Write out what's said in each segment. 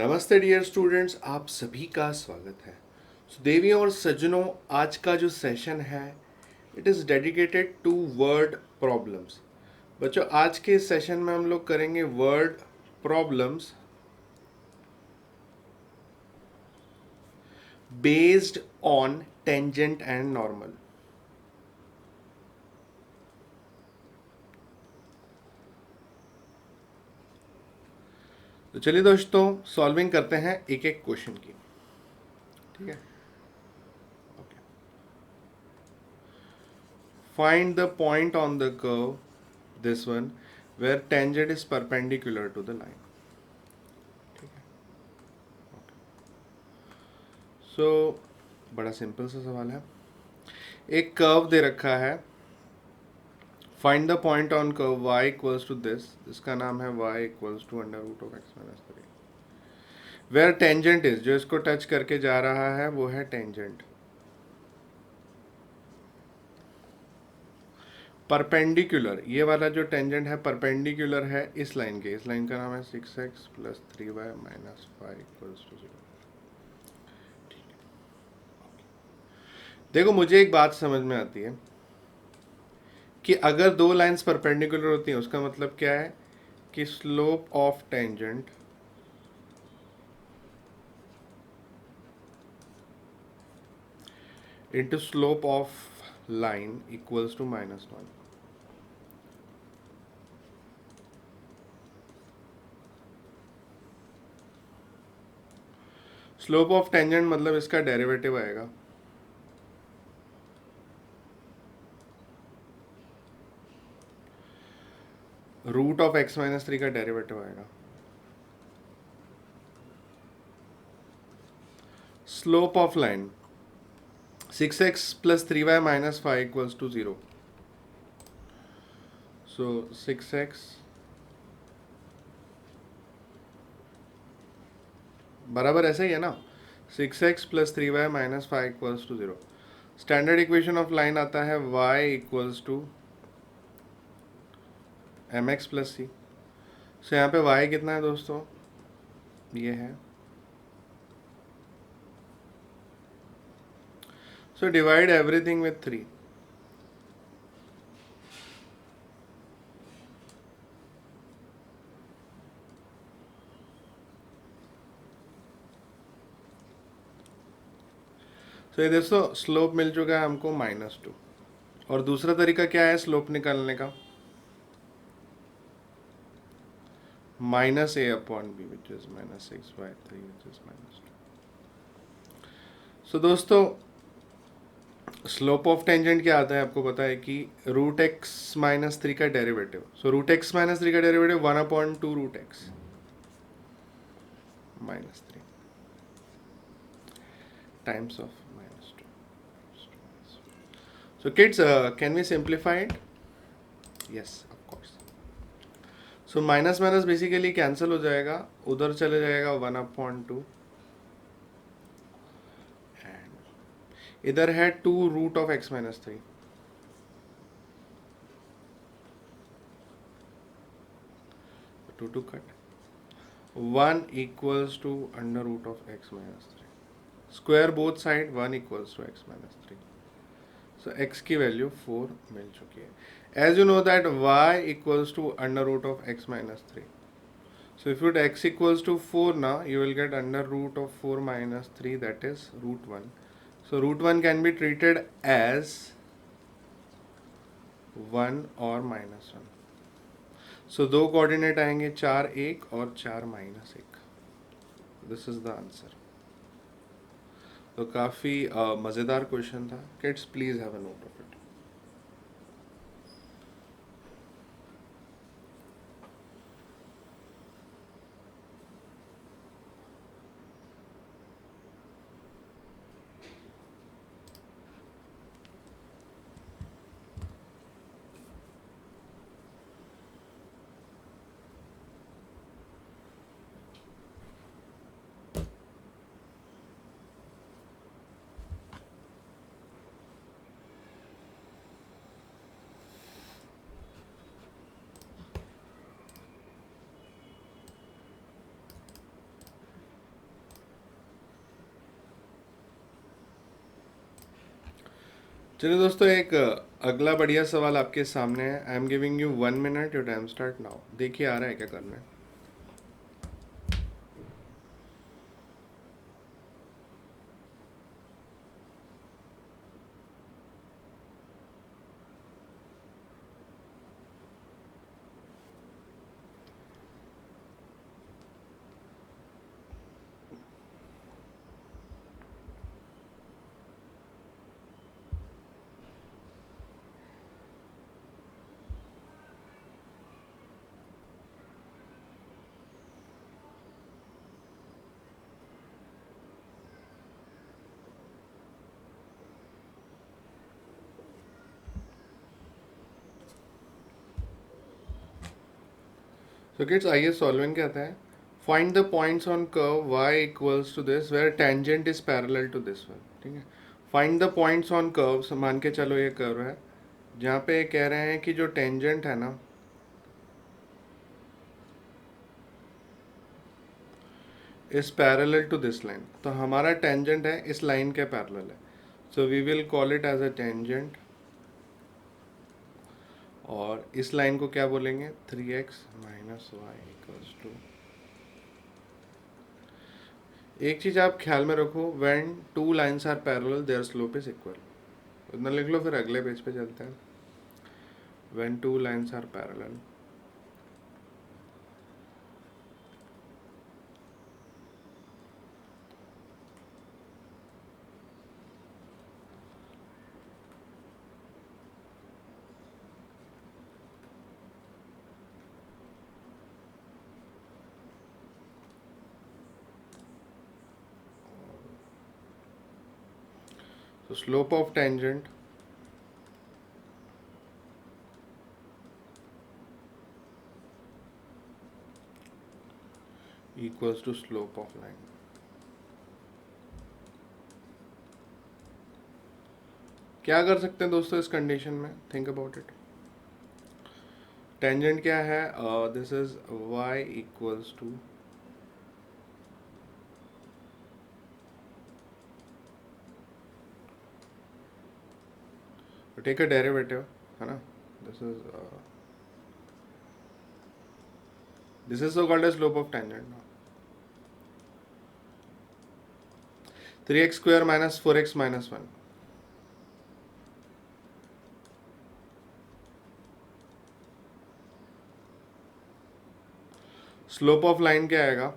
नमस्ते dear students, आप सभी का स्वागत है। देवियों और सज्जनों, आज का जो सेशन है it is dedicated to word problems. बच्चों, आज के सेशन में हम लोग करेंगे word problems based on tangent and normal. तो चलिए दोस्तों, सॉल्विंग करते हैं एक एक क्वेश्चन की। ठीक है, okay. Find the point on the curve, this one, where tangent is perpendicular to the line. ठीक है, सो बड़ा सिंपल सा सवाल है। एक कर्व दे रखा है, find the point on curve y equals to this, इसका नाम है y equals to under root of x minus 3, where tangent is, जो इसको टच करके जा रहा है वो है टेंजेंट, परपेंडिकुलर, ये वाला जो टेंजेंट है परपेंडिकुलर है इस लाइन के, इस लाइन का नाम है 6x plus 3y minus 5 equals to 0। देखो, मुझे एक बात समझ में आती है कि अगर दो लाइंस परपेंडिकुलर होती हैं उसका मतलब क्या है कि slope of tangent into slope of line equals to -1। Slope of tangent मतलब इसका डेरिवेटिव आएगा, रूट ऑफ एक्स माइनस 3 का डेरिवेटिव आएगा। Slope of line 6x plus 3y minus 5 equals to 0। So 6x बराबर ऐसे ही है ना, 6x plus 3y minus 5 equals to 0। Standard equation of line आता है y equals to mx plus c. So यहाँ पे y कितना है दोस्तों, ये है। So divide everything with 3। तो ये दोस्तों स्लोप मिल चुका है हमको -2। और दूसरा तरीका क्या है स्लोप निकालने का, -a/b which is -6/3 which is -2। सो दोस्तों, स्लोप ऑफ टेंजेंट क्या आता है आपको पता है कि रूट एक्स माइनस 3 का derivative. So root x minus 3 का derivative 1/2 root x minus 3 times of -2। So kids, can we simplify it? Yes, of course. So minus minus basically cancel हो जाएगा, उधर चले जाएगा 1/2, एंड इधर है 2 root of x minus 3। 2 cut, 1 equals to under root of x minus 3, square both side 1 equals to x minus 3। So x की value 4 मिल चुकी है। As you know that y equals to under root of x minus 3। So if you put x equals to 4 now, you will get under root of 4 minus 3, that is root 1. So root 1 can be treated as 1 और -1. So दो coordinate आएंगे 4 1 और 4 -1। This is the answer. तो काफ़ी मज़ेदार question था। Kids please have a note of it. चलिए दोस्तों, एक अगला बढ़िया सवाल आपके सामने है। I am giving you 1 minute, your time start now. देखिए आ रहा है क्या करना है। सो किड्स, आइए सॉल्विंग कहते हैं। Find the points on curve y equals to this where tangent is parallel to this one. ठीक है, find the points on curve. मान के चलो ये कर्व है, जहाँ पे कह रहे हैं कि जो टेंजेंट है ना is parallel to this line. तो हमारा टेंजेंट है इस लाइन के पैरेलल है, so we will call it as a tangent. और इस लाइन को क्या बोलेंगे? 3x minus Y equals to. एक चीज आप ख्याल में रखो, when two lines are parallel their slope is equal. इतना लिख लो, फिर अगले पेज पे चलते हैं। When two lines are parallel so slope of tangent equals to slope of line। क्या कर सकते हैं दोस्तों इस कंडीशन में? Think about it. टेंजेंट क्या है? This is y equals to take a derivative, है ना। This is so called as slope of tangent ना। 3x square minus 4x minus 1। Slope of line क्या आएगा?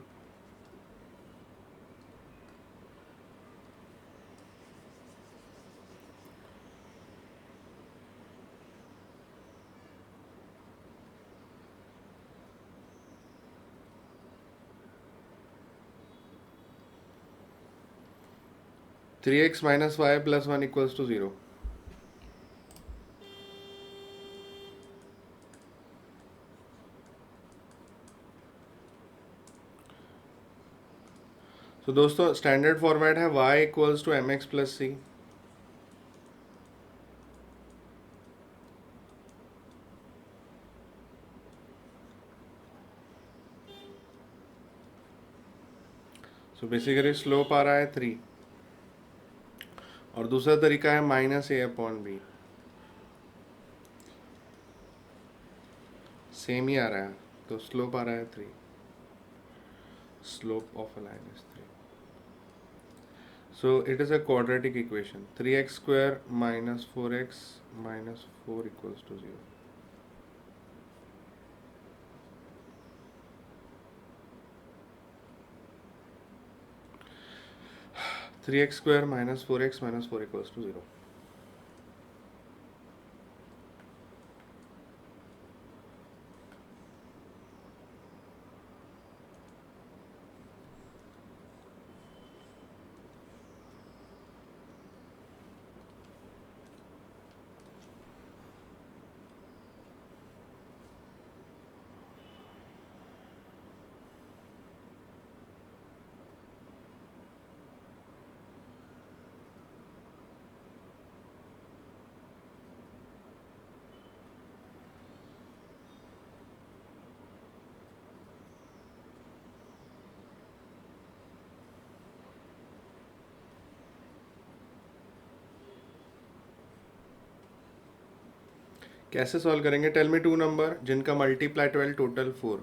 Three x minus y plus 1 equals to 0। तो दोस्तों standard format है y equals to m x plus c. So basically slope आ रहा है 3, और दूसरा तरीका है minus a upon B. Same ही आ रहा है, तो स्लोप आ रहा है 3। Slope of a line is 3। So it is a quadratic equation. 3x square minus 4x minus 4 equals to 0। 3x square minus 4x minus 4 equals to 0। कैसे solve करेंगे? टेल मी 2 नंबर जिनका मल्टीप्लाई 12 टोटल 4.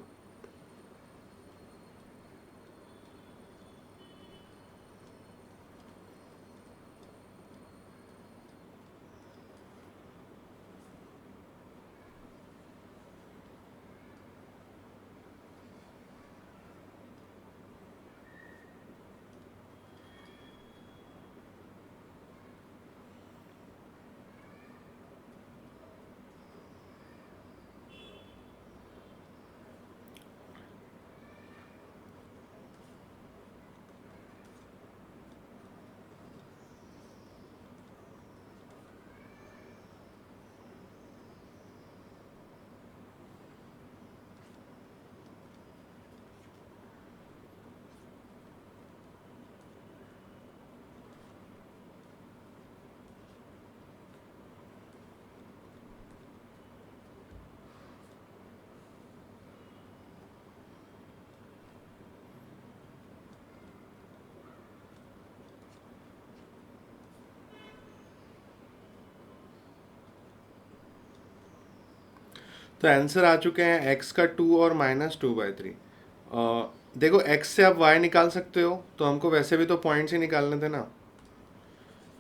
तो answer आ चुके हैं x का 2 और -2/3. देखो x से आप y निकाल सकते हो, तो हमको वैसे भी तो पॉइंट्स ही निकालने थे ना,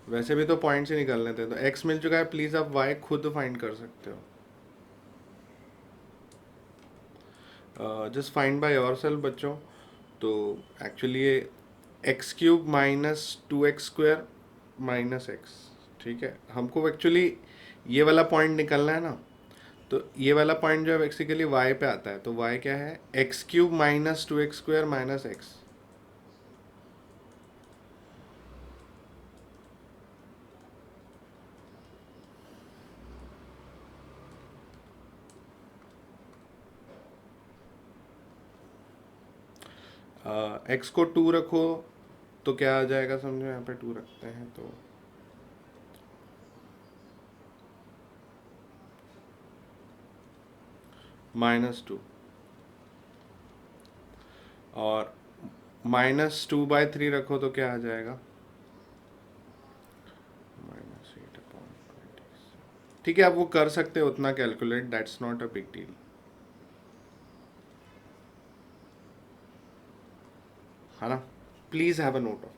वैसे भी तो पॉइंट्स ही निकालने थे. तो x मिल चुका है, प्लीज आप y खुद फाइंड कर सकते हो. जस्ट फाइंड बाय योरसेल्फ बच्चों. तो एक्चुअली ये x³ -2x² -x. ठीक है, हमको एक्चुअली ये वाला पॉइंट निकलना है ना. तो ये वाला पॉइंट जो है बेसिकली y पे आता है. तो y क्या है? x³ -2x² -x. x को 2 रखो तो क्या आ जाएगा समझो. यहाँ पे 2 रखते हैं तो -2, और -2/3 रखो तो क्या आ जाएगा? -8/20. ठीक है, आप वो कर सकते हो उतना calculate, that's not a big deal. है ना? Please have a note of it.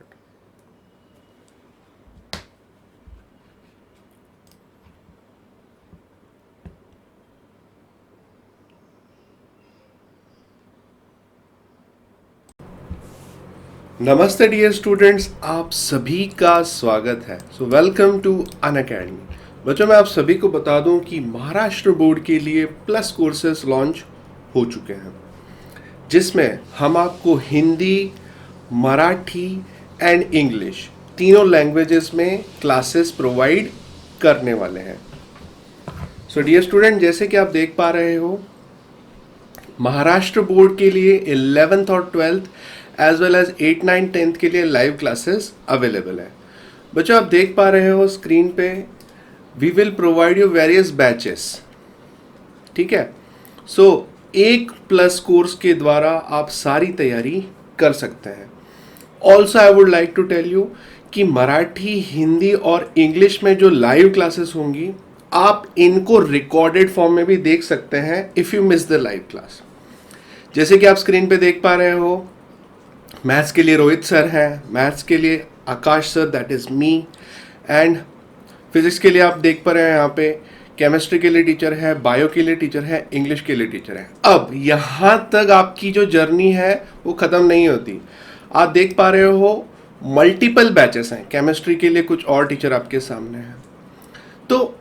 नमस्ते डियर स्टूडेंट्स, आप सभी का स्वागत है. So welcome to Unacademy. बच्चों, मैं आप सभी को बता दूं कि महाराष्ट्र बोर्ड के लिए प्लस कोर्सेज लॉन्च हो चुके हैं, जिसमें हम आपको हिंदी, मराठी एंड इंग्लिश तीनों लैंग्वेजेस में क्लासेस प्रोवाइड करने वाले हैं. सो डियर स्टूडेंट, जैसे कि आप देख पा रहे हो, महाराष्ट्र बोर्ड के लिए 11th और 12th as well as 8, 9, 10th के लिए लाइव क्लासेस अवेलेबल है. बच्चों, आप देख पा रहे हो स्क्रीन पे, we will provide you various batches. ठीक है, सो एक प्लस कोर्स के द्वारा आप सारी तैयारी कर सकते हैं. Also I would like to tell you कि मराठी, हिंदी और इंग्लिश में जो लाइव क्लासेस होंगी, आप इनको रिकॉर्डेड फॉर्म में भी देख सकते हैं if you miss the live class. जैसे कि आप स्क्रीन पे देख पा रहे हो, मैथ्स के लिए रोहित सर हैं, मैथ्स के लिए Akash sir, that is me, and physics के लिए आप देख पा रहे हैं यहाँ पे केमिस्ट्री के लिए टीचर है, बायो के लिए टीचर है, इंग्लिश के लिए टीचर है. अब यहाँ तक आपकी जो जर्नी है वो खत्म नहीं होती. आप देख पा रहे हो मल्टीपल बैचेस हैं. केमिस्ट्री के लिए कुछ और टीचर आपके सामने हैं. तो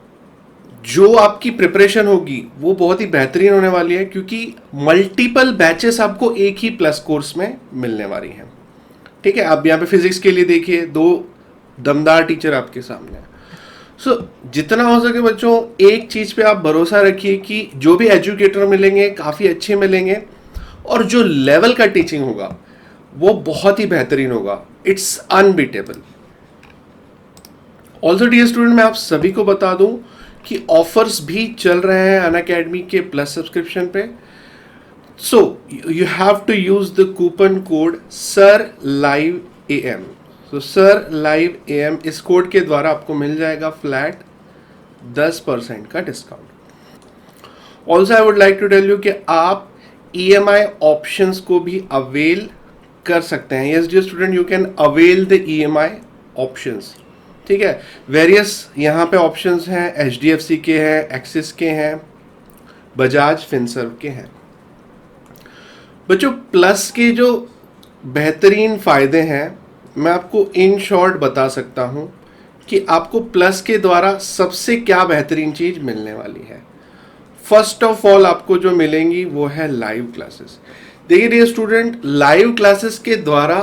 जो आपकी प्रिपरेशन होगी वो बहुत ही बेहतरीन होने वाली है, क्योंकि मल्टीपल बैचेस आपको एक ही प्लस कोर्स में मिलने वाली हैं. ठीक है, अब यहाँ पे फिजिक्स के लिए देखिए, 2 दमदार टीचर आपके सामने हैं. सो जितना हो सके बच्चों, एक चीज पे आप भरोसा रखिए कि जो भी एजुकेटर मिलेंगे काफी अच्छे मिलेंगे, और जो लेवल का टीचिंग होगा वो बहुत ही बेहतरीन होगा. It's unbeatable. Also dear student, मैं आप सभी को बता दूं कि ऑफर्स भी चल रहे हैं अनअकैडमी के प्लस सब्सक्रिप्शन पे. So you have to use the coupon code SIRLIVEAM. तो SIRLIVEAM, इस कोड के द्वारा आपको मिल जाएगा फ्लैट 10% का discount. Also I would like to tell you कि आप EMI ऑप्शंस को भी अवेल कर सकते हैं. Yes dear student, you can avail the EMI options. ठीक है, वेरियस यहाँ पे ऑप्शंस हैं, HDFC के हैं, एक्सिस के हैं, बजाज फिनसर्व के हैं. बच्चों प्लस के जो बेहतरीन फ़ायदे हैं मैं आपको इन शॉर्ट बता सकता हूँ कि आपको प्लस के द्वारा सबसे क्या बेहतरीन चीज़ मिलने वाली है. फर्स्ट ऑफ ऑल आपको जो मिलेंगी वो है लाइव क्लासेस. देखिए डियर स्टूडेंट, लाइव क्लासेस के द्वारा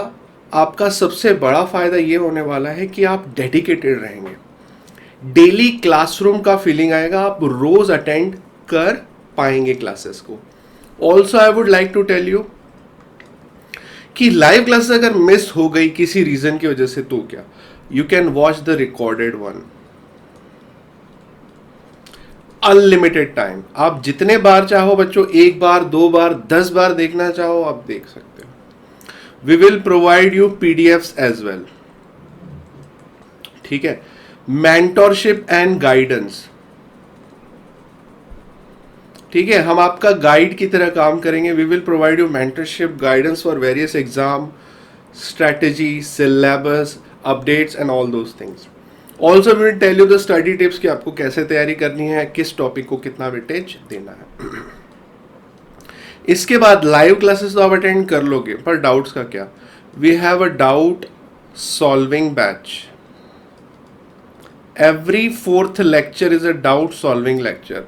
आपका सबसे बड़ा फ़ायदा ये होने वाला है कि आप डेडिकेटेड रहेंगे. डेली क्लासरूम का फीलिंग आएगा, आप रोज़ अटेंड कर पाएंगे क्लासेस को. Also I would like to tell you कि लाइव क्लासेस अगर मिस हो गई किसी रीजन की वजह से तो क्या, you can watch the recorded one. Unlimited time, आप जितने बार चाहो बच्चों, 1 बार 2 बार 10 बार देखना चाहो आप देख सकते हो. We will provide you PDFs as well. ठीक है, मेंटरशिप एंड गाइडेंस. ठीक है, हम आपका गाइड की तरह काम करेंगे. We will provide you mentorship, guidance for various exam, strategy, syllabus, updates and all those things. Also we will tell you the study tips कि आपको कैसे तैयारी करनी है, किस टॉपिक को कितना वेटेज देना है. इसके बाद लाइव क्लासेस तो आप अटेंड कर लोगे, पर डाउट्स का क्या. We have a doubt solving batch. Every 4th lecture is a doubt solving lecture.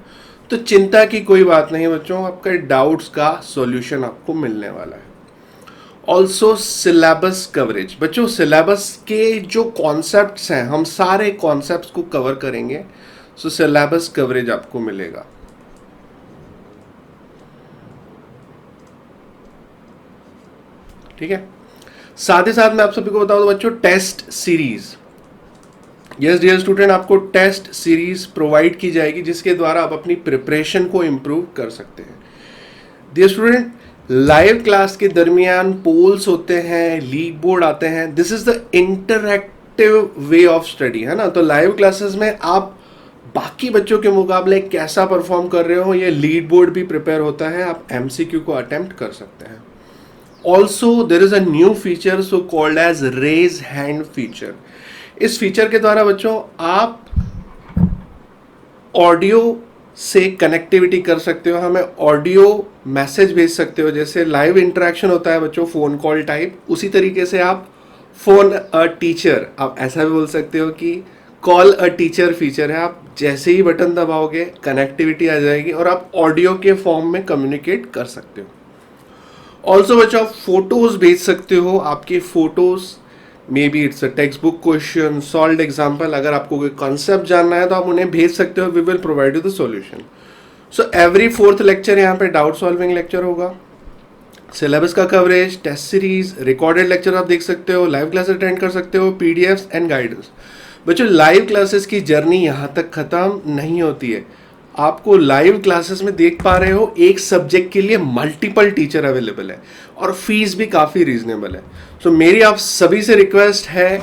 तो चिंता की कोई बात नहीं बच्चों, आपके डाउट्स का सॉल्यूशन आपको मिलने वाला है. Also syllabus coverage. बच्चों सिलेबस के जो कॉन्सेप्ट्स हैं हम सारे कॉन्सेप्ट्स को कवर करेंगे. सो सिलेबस कवरेज आपको मिलेगा. ठीक है, साथ ही साथ मैं आप सभी को बता दूं बच्चों, test series. Yes dear student, आपको टेस्ट सीरीज प्रोवाइड की जाएगी जिसके द्वारा आप अपनी प्रिपरेशन को इम्प्रूव कर सकते हैं. डियर स्टूडेंट, लाइव क्लास के दरमियान पोल्स होते हैं, लीड बोर्ड आते हैं. This is the interactive way of study, है ना. तो लाइव क्लासेस में आप बाकी बच्चों के मुकाबले कैसा परफॉर्म कर रहे हो, ये लीड बोर्ड भी प्रिपेयर होता है, आप MCQ को अटेम्प्ट कर सकते हैं. Also there is a new feature so called as raise hand feature. इस फीचर के द्वारा बच्चों आप ऑडियो से कनेक्टिविटी कर सकते हो, हमें ऑडियो मैसेज भेज सकते हो. जैसे लाइव इंटरेक्शन होता है बच्चों फोन कॉल टाइप, उसी तरीके से आप फोन अ टीचर, आप ऐसा भी बोल सकते हो कि कॉल अ टीचर फीचर है. आप जैसे ही बटन दबाओगे कनेक्टिविटी आ जाएगी और आप ऑडियो के फॉर्म में कम्युनिकेट कर सकते हो. ऑल्सो बच्चों आप फोटोज भेज सकते हो. आपके photos may be it's a text book question, solved example, अगर आपको कोई कॉन्सेप्ट जानना है तो आप उन्हें भेज सकते हो. We will provide you the solution. So every 4th lecture यहाँ पे डाउट सॉल्विंग लेक्चर होगा. सिलेबस का coverage, test series, recorded lecture आप देख सकते हो, लाइव क्लासेस अटेंड कर सकते हो, PDFs एंड गाइडेंस. बच्चों लाइव क्लासेस की जर्नी यहाँ तक खत्म नहीं होती है. आपको लाइव क्लासेस में देख पा रहे हो एक सब्जेक्ट के लिए मल्टीपल टीचर अवेलेबल है और फीस भी काफ़ी रीजनेबल है. सो मेरी आप सभी से रिक्वेस्ट है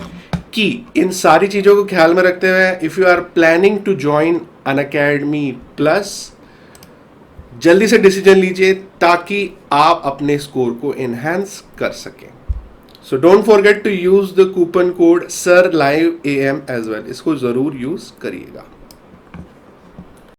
कि इन सारी चीज़ों को ख्याल में रखते हुए if you are planning to join Unacademy plus, जल्दी से डिसीजन लीजिए ताकि आप अपने स्कोर को एनहांस कर सकें. So don't forget to use the coupon code SIRLIVEAM as well. इसको ज़रूर यूज़ करिएगा.